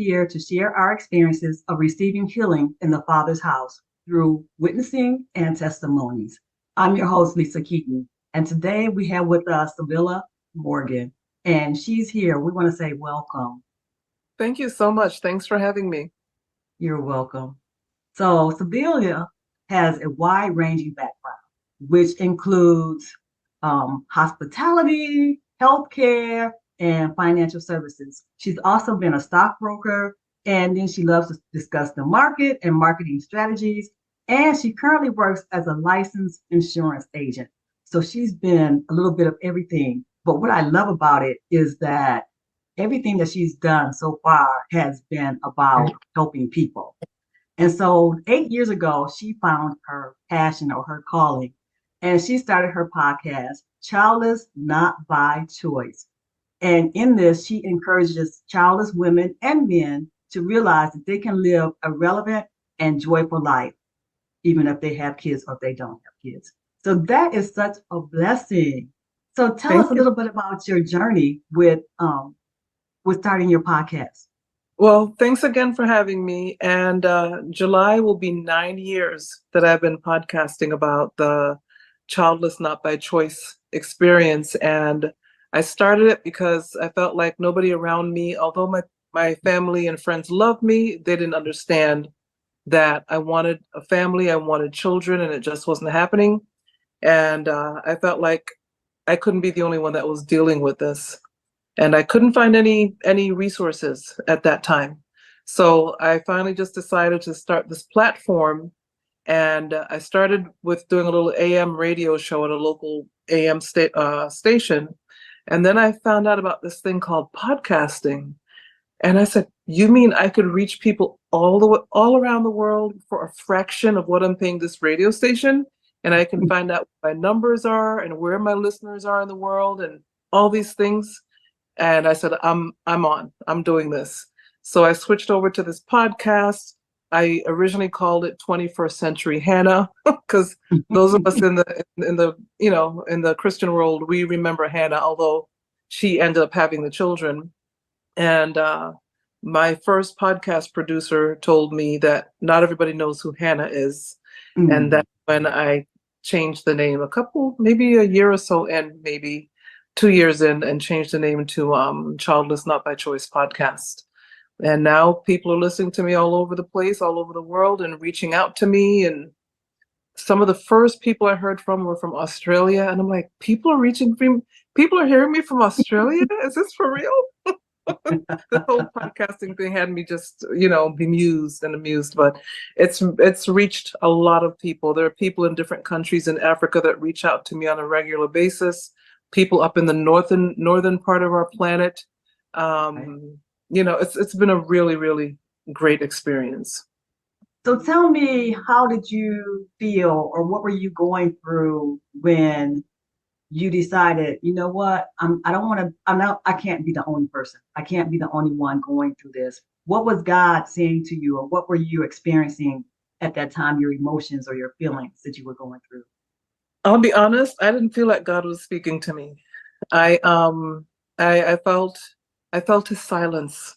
here to share our experiences of receiving healing in the Father's house through witnessing and testimonies. I'm your host, Lisa Keaton, and today we have with us Civilla Morgan, and she's here. We want to say welcome. Thank you so much. Thanks for having me. You're welcome. So, Savia has a wide ranging background, which includes hospitality, healthcare, and financial services. She's also been a stockbroker, and then she loves to discuss the market and marketing strategies. And she currently works as a licensed insurance agent. So she's been a little bit of everything. But what I love about it is that everything that she's done so far has been about helping people. And so 8 years ago, she found her passion or her calling, and she started her podcast, Childless Not by Choice. And in this, she encourages childless women and men to realize that they can live a relevant and joyful life, even if they have kids or if they don't have kids. So that is such a blessing. So tell Thank us a you. little bit about your journey with starting your podcast. Well, thanks again for having me. And July will be 9 years that I've been podcasting about the Childless Not by Choice experience. And I started it because I felt like nobody around me, although my family and friends loved me, they didn't understand that I wanted a family, I wanted children, and it just wasn't happening. And I felt like I couldn't be the only one that was dealing with this. And I couldn't find any resources at that time. So I finally just decided to start this platform. And I started with doing a little AM radio show at a local AM station. And then I found out about this thing called podcasting. And I said, you mean I could reach people all around the world for a fraction of what I'm paying this radio station? And I can find out what my numbers are and where my listeners are in the world and all these things. And I said, I'm doing this. So I switched over to this podcast. I originally called it 21st Century Hannah, because those of us in the Christian world, we remember Hannah, although she ended up having the children. And my first podcast producer told me that not everybody knows who Hannah is. And that's when I changed the name maybe a year or so, and maybe 2 years in, and changed the name to Childless Not by Choice podcast. And now people are listening to me all over the place, all over the world, and reaching out to me. And some of the first people I heard from were from Australia. And I'm like, people are hearing me from Australia? Is this for real? The whole podcasting thing had me just, bemused and amused, but it's reached a lot of people. There are people in different countries in Africa that reach out to me on a regular basis, people up in the northern part of our planet. It's been a really, really great experience. So tell me, how did you feel, or what were you going through when you decided, you know what, I can't be the only person. I can't be the only one going through this. What was God saying to you, or what were you experiencing at that time, your emotions or your feelings that you were going through? I'll be honest, I didn't feel like God was speaking to me. I felt his silence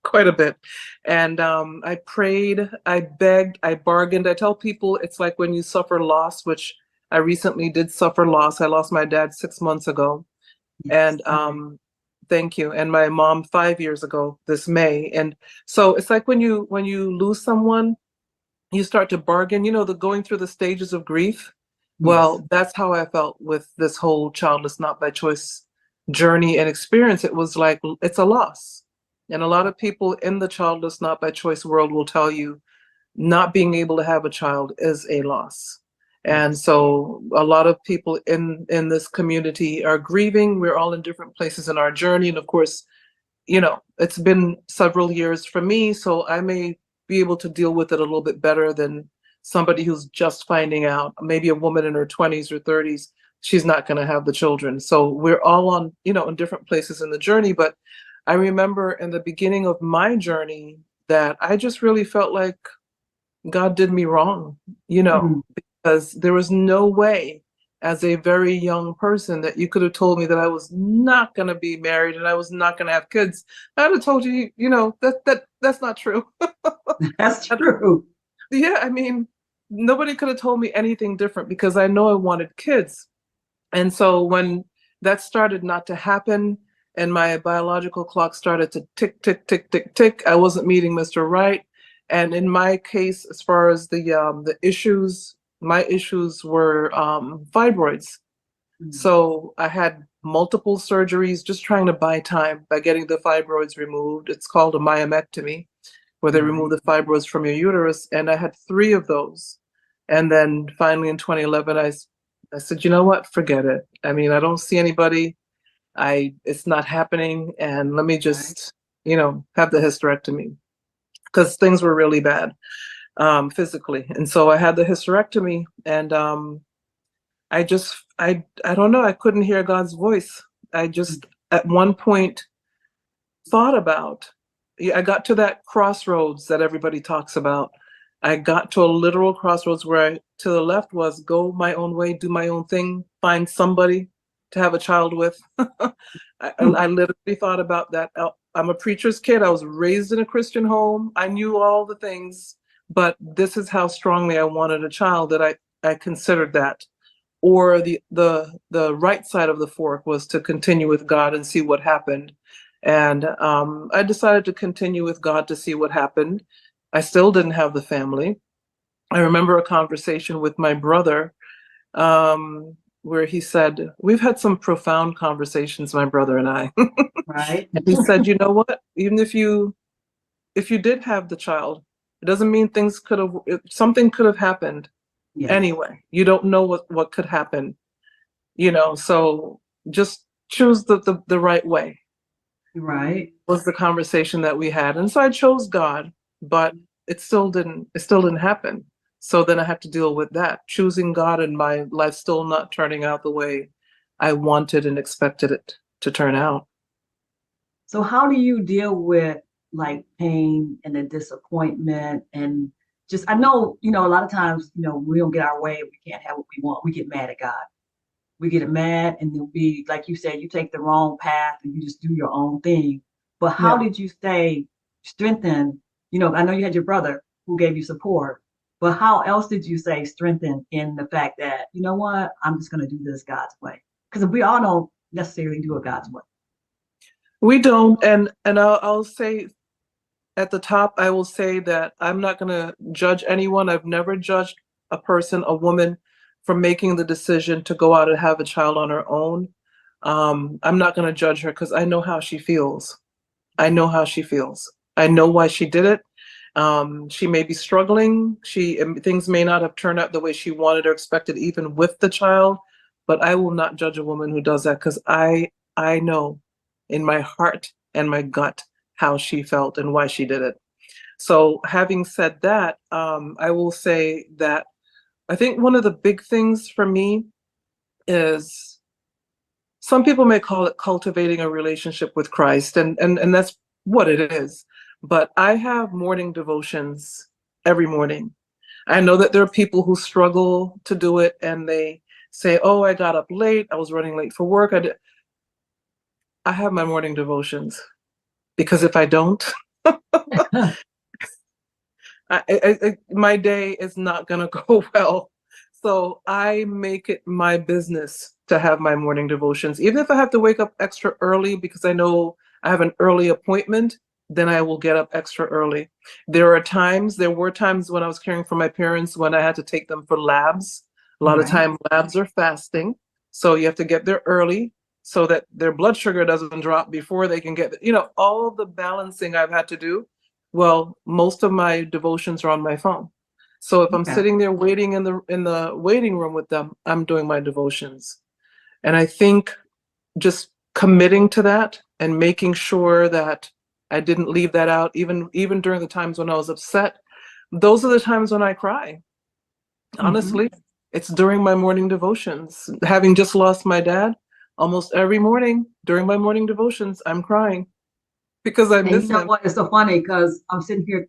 quite a bit. And I prayed, I begged, I bargained. I tell people it's like when you suffer loss, which I recently did suffer loss. I lost my dad 6 months ago. Yes. And thank you. And my mom 5 years ago this May. And so it's like when you lose someone, you start to bargain, the going through the stages of grief. Well, Yes. that's how I felt with this whole Childless Not by Choice journey and experience. It was like, it's a loss. And a lot of people in the Childless Not by Choice world will tell you not being able to have a child is a loss. And so a lot of people in this community are grieving. We're all in different places in our journey. And of course, it's been several years for me, so I may be able to deal with it a little bit better than somebody who's just finding out. Maybe a woman in her 20s or 30s, she's not going to have the children. So we're all on, in different places in the journey. But I remember in the beginning of my journey that I just really felt like God did me wrong, because there was no way as a very young person that you could have told me that I was not going to be married and I was not going to have kids, I'd have told you, that's not true. That's true. Yeah, I mean, nobody could have told me anything different because I know I wanted kids. And so when that started not to happen and my biological clock started to tick, tick, tick, tick, tick, I wasn't meeting Mr. Right. And in my case, as far as the issues, my issues were fibroids. So I had multiple surgeries just trying to buy time by getting the fibroids removed. It's called a myomectomy, where they remove the fibroids from your uterus. And I had 3 of those. And then finally in 2011, I said, you know what, forget it. I mean, I don't see anybody. It's not happening. And let me just, have the hysterectomy because things were really bad physically. And so I had the hysterectomy and I don't know, I couldn't hear God's voice. I just at one point thought about, I got to that crossroads that everybody talks about. I got to a literal crossroads where to the left was go my own way, do my own thing, find somebody to have a child with. I literally thought about that. I'm a preacher's kid. I was raised in a Christian home. I knew all the things, but this is how strongly I wanted a child that I considered that. Or the right side of the fork was to continue with God and see what happened. And I decided to continue with God to see what happened. I still didn't have the family. I remember a conversation with my brother where he said, we've had some profound conversations, my brother and I. Right. And he said, you know what, even if you did have the child, it doesn't mean something could have happened. Yes. Anyway, you don't know what could happen, so just choose the right way. Right. Was the conversation that we had. And so I chose God, but it still didn't happen. So then I had to deal with that, choosing God and my life still not turning out the way I wanted and expected it to turn out. So how do you deal with like pain and the disappointment and just I know, a lot of times, we don't get our way, we can't have what we want. We get mad at God. We get mad and then like you said, you take the wrong path and you just do your own thing. But how did you stay strengthened? I know you had your brother who gave you support, but how else did you stay strengthened in the fact that, you know what, I'm just going to do this God's way? Because we all don't necessarily do it God's way. We don't. And I'll say at the top, I will say that I'm not going to judge anyone. I've never judged a person, a woman, for making the decision to go out and have a child on her own. I'm not going to judge her because I know how she feels. I know how she feels. I know why she did it. She may be struggling. Things may not have turned out the way she wanted or expected, even with the child. But I will not judge a woman who does that because I know in my heart and my gut how she felt and why she did it. So having said that, I will say that I think one of the big things for me is some people may call it cultivating a relationship with Christ, and that's what it is. But I have morning devotions every morning. I know that there are people who struggle to do it and they say, oh, I got up late, I was running late for work. I have my morning devotions because if I don't, my day is not going to go well. So I make it my business to have my morning devotions. Even if I have to wake up extra early because I know I have an early appointment, then I will get up extra early. There were times when I was caring for my parents when I had to take them for labs. A lot of time labs are fasting. So you have to get there early so that their blood sugar doesn't drop before they can get, all the balancing I've had to do. Well, most of my devotions are on my phone. So if I'm sitting there waiting in the waiting room with them, I'm doing my devotions. And I think just committing to that and making sure that I didn't leave that out, even during the times when I was upset, those are the times when I cry. Honestly, it's during my morning devotions. Having just lost my dad, almost every morning during my morning devotions, I'm crying because I miss him. What? It's so funny because I'm sitting here,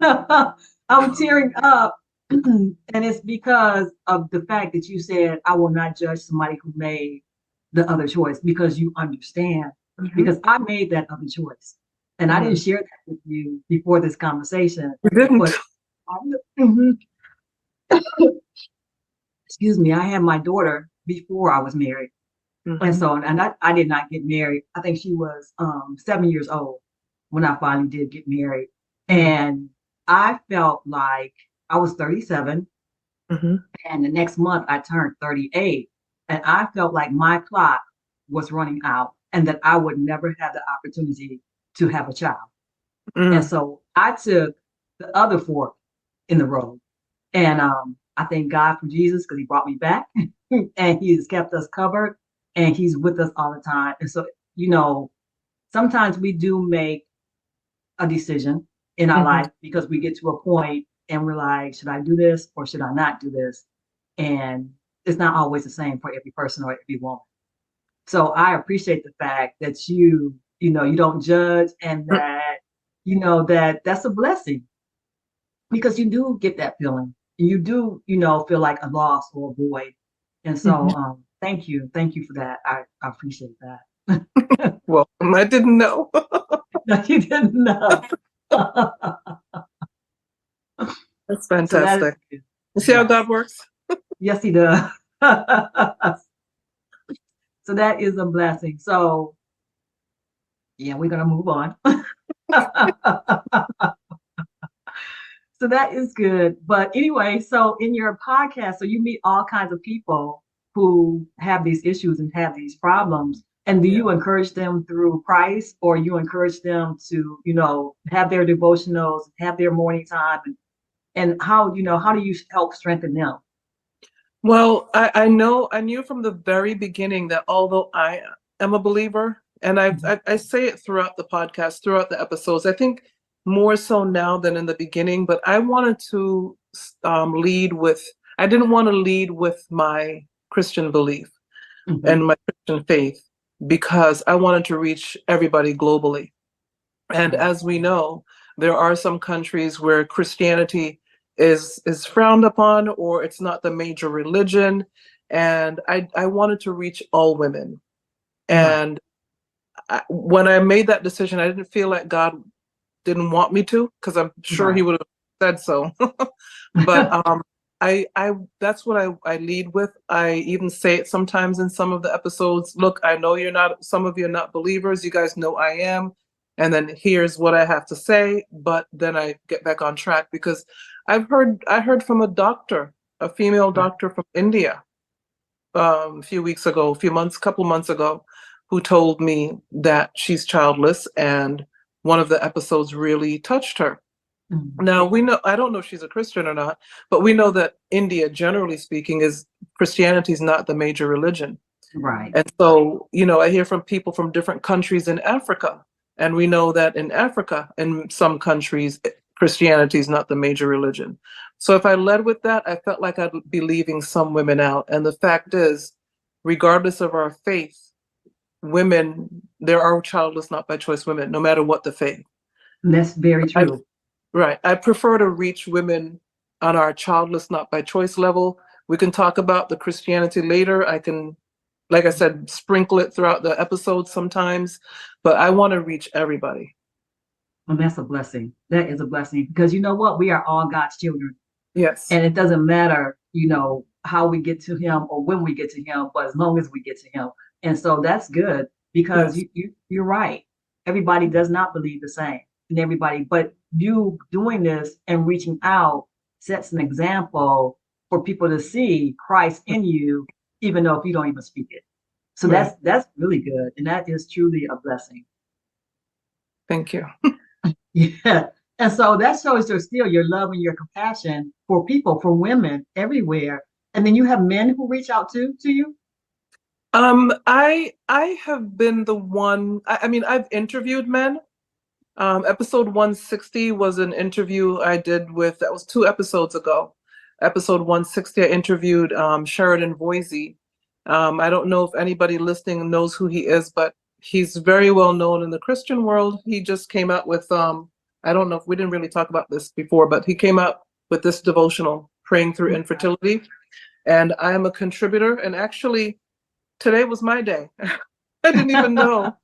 I'm tearing up And it's because of the fact that you said, I will not judge somebody who made the other choice because you understand. Mhm. Because I made that other choice. And I didn't Mhm. share that with you before this conversation. You didn't. But mhm, excuse me, I had my daughter before I was married. And Mhm. so, and I did not get married. I think she was 7 years old when I finally did get married. Mhm. And I felt like I was 37, Mhm. and the next month I turned 38. And I felt like my clock was running out and that I would never have the opportunity to have a child. And Mm. so I took the other fork in the road. And I thank God for Jesus because he brought me back and he has kept us covered and he's with us all the time. And so, you know, sometimes we do make a decision in our Mhm. life because we get to a point and we're like, should I do this or should I not do this? And it's not always the same for every person or every woman. So I appreciate the fact that you know, you don't judge and Mm. that, you know, that that's a blessing because you do get that feeling. You do, you know, feel like a loss or a void. And so Mhm. thank you. Thank you for that. I appreciate that. Well, I didn't know. No, you didn't know. That's So that is fantastic. good. You see how Yes. God works? Yes, he does. So that is a blessing. So yeah, we're gonna move on. So that is good. But anyway, so in your podcast, so you meet all kinds of people who have these issues and have these problems. And do Yeah. you encourage them through Christ or you encourage them to, you know, have their devotionals, have their morning time and how, you know, how do you help strengthen them? Well, I knew from the very beginning that although I am a believer, and Mhm. I say it throughout the podcast, throughout the episodes, I think more so now than in the beginning, but I wanted to lead with, I didn't want to lead with my Christian belief Mhm. and my Christian faith because I wanted to reach everybody globally. And Right. as we know, there are some countries where Christianity is frowned upon or it's not the major religion. And I wanted to reach all women. Right. And when I made that decision, I didn't feel like God didn't want me to, because I'm sure He Right. would have said so. But I that's what I lead with. I even say it sometimes in some of the episodes. Look, I know you're not, some of you are not believers. You guys know I am. And then here's what I have to say, but then I get back on track because I heard from a doctor, a female Right. doctor from India, a few weeks ago, couple months ago, who told me that she's childless, and one of the episodes really touched her. Mhm. Now we know, I don't know if she's a Christian or not, but we know that India, generally speaking, is Christianity is not the major religion. Right. And so, you know, I hear from people from different countries in Africa, and we know that in Africa, in some countries, Christianity is not the major religion. So if I led with that, I felt like I'd be leaving some women out. And the fact is, regardless of our faith, women, there are childless not by choice women, no matter what the faith. And that's very I, true. right. I prefer to reach women on our childless not by choice level. We can talk about the Christianity later. I can, like I said, sprinkle it throughout the episode sometimes, but I want to reach everybody. And that's a blessing. That is a blessing because you know what? We are all God's children. Yes. And it doesn't matter, you know, how we get to him or when we get to him, but as long as we get to him. And so that's good because Yes. you're right. Everybody does not believe the same. And everybody, but you doing this and reaching out sets an example for people to see Christ in you, even though if you don't even speak it. So Right. that's really good. And that is truly a blessing. Thank you. Yeah. And so that shows your love and your compassion for people, for women everywhere. And then you have men who reach out to you. I have been the one, I mean, I've interviewed men. Episode 160 was an interview I did with, that was 2 episodes ago. Episode 160, I interviewed Sheridan Voisey. I don't know if anybody listening knows who he is, but he's very well known in the Christian world. He just came out with, I don't know if we didn't really talk about this before, but he came out with this devotional praying through infertility. And I am a contributor. And actually, today was my day. I didn't even know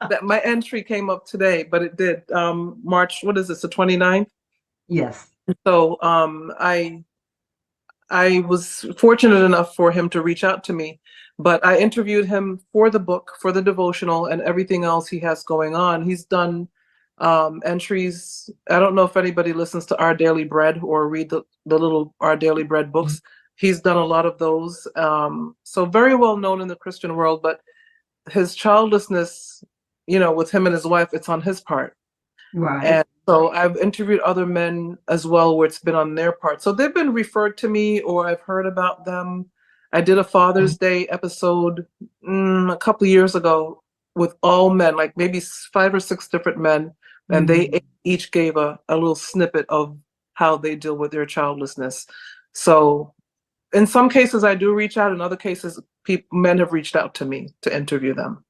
that my entry came up today, but it did. March, what is this, the 29th? Yes. So I was fortunate enough for him to reach out to me, but I interviewed him for the book, for the devotional, and everything else he has going on. He's done entries. I don't know if anybody listens to Our Daily Bread or read the little Our Daily Bread books. He's done a lot of those. So very well known in the Christian world, but his childlessness, with him and his wife, it's on his part. Right. And so I've interviewed other men as well where it's been on their part. So they've been referred to me or I've heard about them. I did a Father's Day episode a couple of years ago with all men, like maybe 5 or 6 different men. And they each gave a little snippet of how they deal with their childlessness. So in some cases I do reach out. In other cases, men have reached out to me to interview them.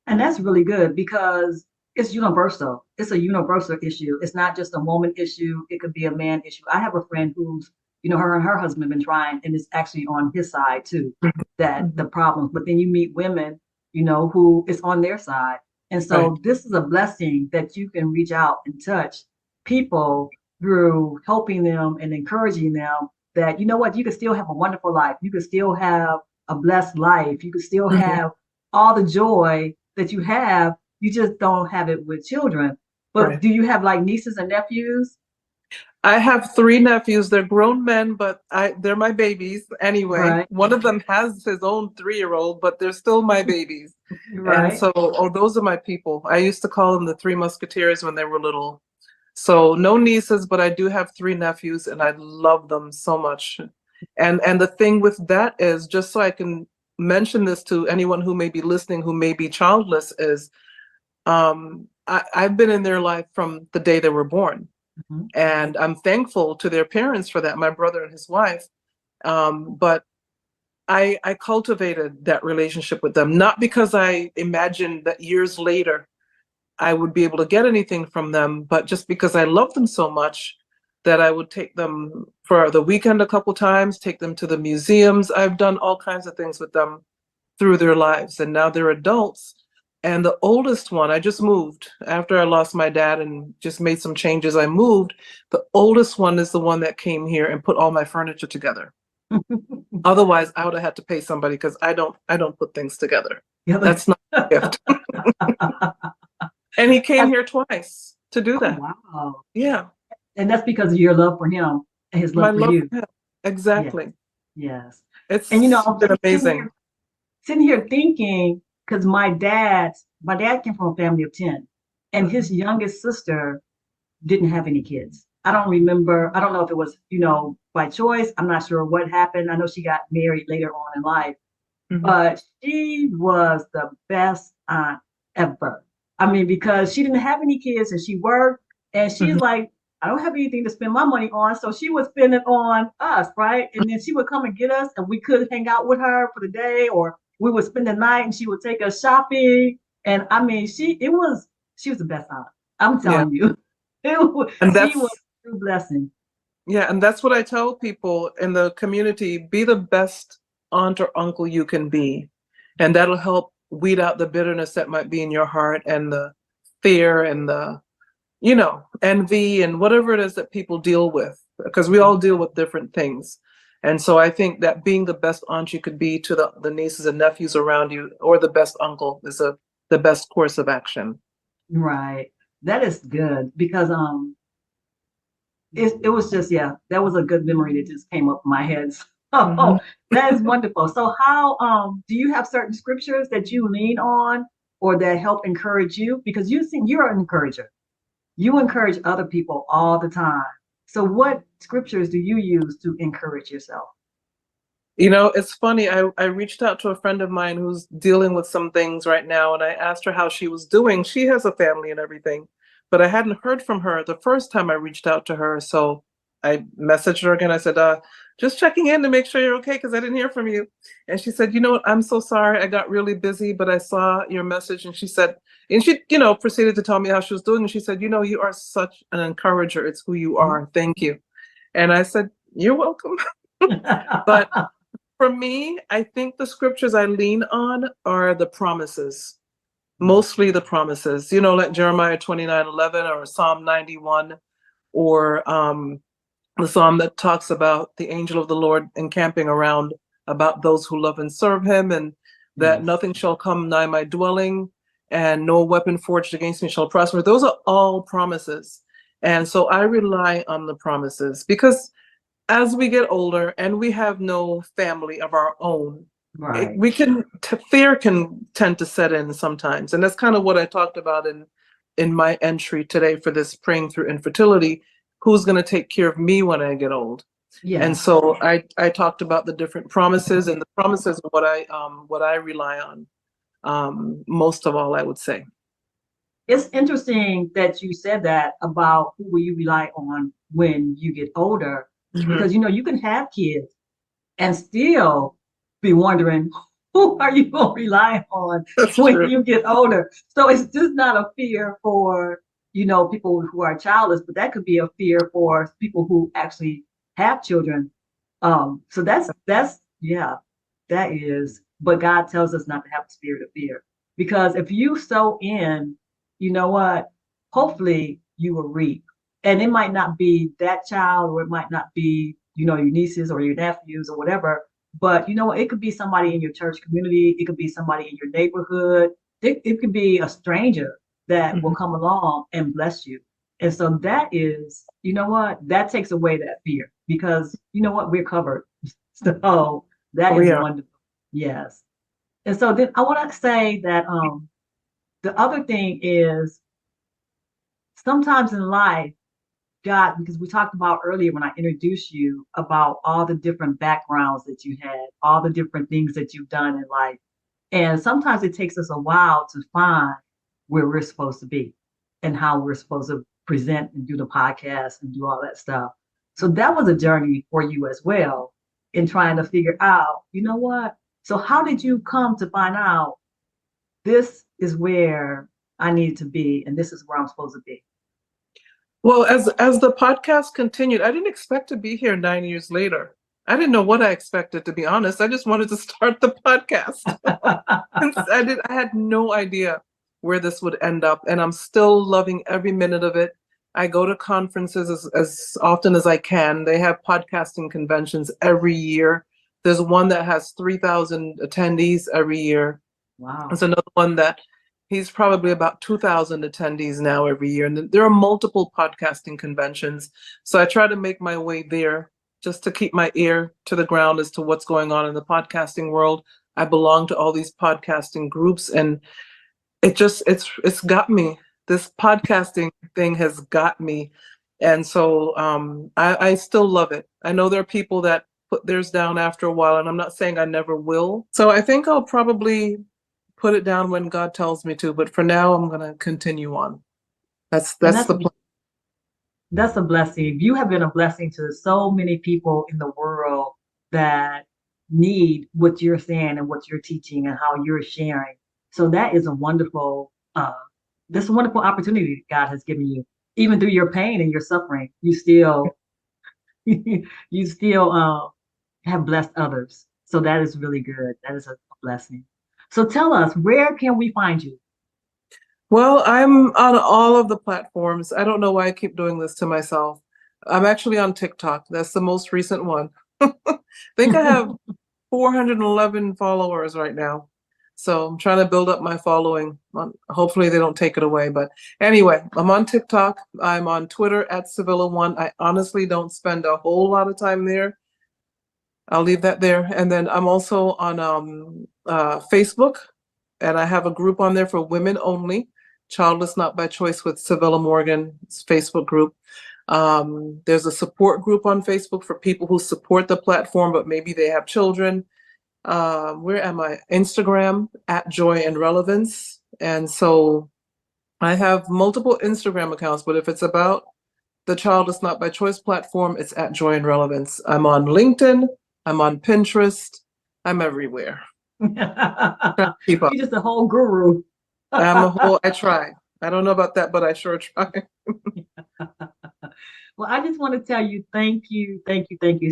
And that's really good because it's universal. It's a universal issue. It's not just a woman issue. It could be a man issue. I have a friend who's, her and her husband have been trying, and it's actually on his side too, that the problems. But then you meet women, who is on their side. And so this is a blessing that you can reach out and touch people through helping them and encouraging them that, you can still have a wonderful life. You can still have a blessed life. You can still have all the joy that you have. You just don't have it with children. But do you have like nieces and nephews? I have 3 nephews. They're grown men, but they're my babies anyway. Right. One of them has his own 3-year-old, but they're still my babies. Right. And so, those are my people. I used to call them the 3 Musketeers when they were little. So no nieces, but I do have 3 nephews, and I love them so much. And the thing with that is, just so I can mention this to anyone who may be listening, who may be childless, is I've been in their life from the day they were born. And I'm thankful to their parents for that, my brother and his wife. But I cultivated that relationship with them, not because I imagined that years later I would be able to get anything from them, but just because I love them so much that I would take them for the weekend a couple times, take them to the museums. I've done all kinds of things with them through their lives, and now they're adults. And the oldest one, I just moved after I lost my dad and just made some changes. I moved. The oldest one is the one that came here and put all my furniture together. Otherwise, I would have had to pay somebody because I don't put things together. That's not a gift. And he came here twice to do that. Oh, wow. Yeah. And that's because of your love for him and his love for you. For him. Exactly. Yes. It's been amazing. Sitting here thinking, because my dad came from a family of 10, and his youngest sister didn't have any kids. I don't know if it was, by choice. I'm not sure what happened. I know she got married later on in life, but she was the best aunt ever. I mean, because she didn't have any kids and she worked, and she's like, I don't have anything to spend my money on. So she would spend it on us, right? And then she would come and get us, and we could hang out with her for the day, or we would spend the night, and she would take us shopping. And I mean, she was the best aunt. I'm telling you. She was a true blessing. Yeah, and that's what I tell people in the community: be the best aunt or uncle you can be, and that'll help weed out the bitterness that might be in your heart, and the fear, and the envy, and whatever it is that people deal with, because we all deal with different things. And so I think that being the best aunt you could be to the nieces and nephews around you, or the best uncle, is the best course of action. Right. That is good, because it was just, that was a good memory that just came up in my head. Oh, that is wonderful. So how do you have certain scriptures that you lean on or that help encourage you? Because you're an encourager. You encourage other people all the time. So what scriptures do you use to encourage yourself? It's funny. I reached out to a friend of mine who's dealing with some things right now, and I asked her how she was doing. She has a family and everything, but I hadn't heard from her the first time I reached out to her. So I messaged her again. I said, just checking in to make sure you're okay, because I didn't hear from you. And she said, you know what, I'm so sorry. I got really busy, but I saw your message. And she said, and she, proceeded to tell me how she was doing. And she said, you are such an encourager. It's who you are. Thank you. And I said, you're welcome. But for me, I think the scriptures I lean on are the promises, mostly the promises, like Jeremiah 29:11 or Psalm 91, or the psalm that talks about the angel of the Lord encamping around about those who love and serve him, and that Yes. nothing shall come nigh my dwelling, and no weapon forged against me shall prosper. Those are all promises. And so I rely on the promises, because as we get older and we have no family of our own, Right. fear can tend to set in sometimes. And that's kind of what I talked about in my entry today for this praying through infertility. Who's going to take care of me when I get old? Yeah. And so I talked about the different promises, and the promises are what I rely on most of all, I would say. It's interesting that you said that about who will you rely on when you get older, because you can have kids and still be wondering who are you going to rely on That's when true. you get older. So it's just not a fear for people who are childless, but that could be a fear for people who actually have children. So yeah, that is. But God tells us not to have the spirit of fear, because if you sow in, you know what? Hopefully you will reap. And it might not be that child, or it might not be, your nieces or your nephews or whatever. But you know what? It could be somebody in your church community. It could be somebody in your neighborhood. It could be a stranger that will come along and bless you. And so that is, you know what? That takes away that fear, because you know what? We're covered. So that is wonderful. Yes. And so then I want to say that the other thing is, sometimes in life, God, because we talked about earlier when I introduced you about all the different backgrounds that you had, all the different things that you've done in life. And sometimes it takes us a while to find where we're supposed to be and how we're supposed to present and do the podcast and do all that stuff. So that was a journey for you as well, in trying to figure out, you know what? So how did you come to find out this is where I need to be and this is where I'm supposed to be? Well, as the podcast continued, I didn't expect to be here 9 years later. I didn't know what I expected, to be honest. I just wanted to start the podcast. I had no idea where this would end up, and I'm still loving every minute of it. I go to conferences as often as I can. They have podcasting conventions every year. There's one that has 3,000 attendees every year. Wow. There's another one that he's probably about 2,000 attendees now every year. And there are multiple podcasting conventions. So I try to make my way there just to keep my ear to the ground as to what's going on in the podcasting world. I belong to all these podcasting groups, and it's got me. This podcasting thing has got me. And so I still love it. I know there are people that put theirs down after a while, and I'm not saying I never will. So I think I'll probably put it down when God tells me to, but for now I'm going to continue on. That's the plan. That's a blessing. You have been a blessing to so many people in the world that need what you're saying and what you're teaching and how you're sharing. So that is a wonderful opportunity God has given you. Even through your pain and your suffering, you still you still have blessed others. So that is really good. That is a blessing. So tell us, where can we find you? Well, I'm on all of the platforms. I don't know why I keep doing this to myself. I'm actually on TikTok. That's the most recent one. I think I have 411 followers right now. So I'm trying to build up my following. Hopefully they don't take it away. But anyway, I'm on TikTok. I'm on Twitter at Civilla1. I honestly don't spend a whole lot of time there. I'll leave that there. And then I'm also on Facebook, and I have a group on there for women only, Childless Not by Choice with Civilla Morgan. It's a Facebook group. There's a support group on Facebook for people who support the platform, but maybe they have children. Where am I? Instagram at Joy and Relevance. And so I have multiple Instagram accounts, but if it's about the Childless Not by Choice platform, it's at Joy and Relevance. I'm on LinkedIn. I'm on Pinterest. I'm everywhere. Keep up. You're just a whole guru. I try. I don't know about that, but I sure try. Well, I just want to tell you thank you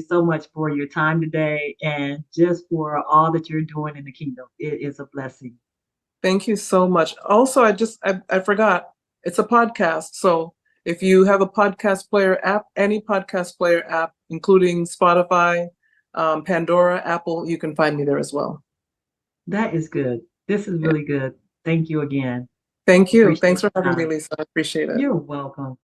so much for your time today and just for all that you're doing in the kingdom. It is a blessing. Thank you so much. Also, I forgot, it's a podcast. So if you have a podcast player app, any podcast player app, including Spotify, Pandora, Apple, you can find me there as well. That is good. This is Yeah. really good. Thank you again. Thank you. Appreciate Thanks for your having me, time. Lisa. I appreciate it. You're welcome.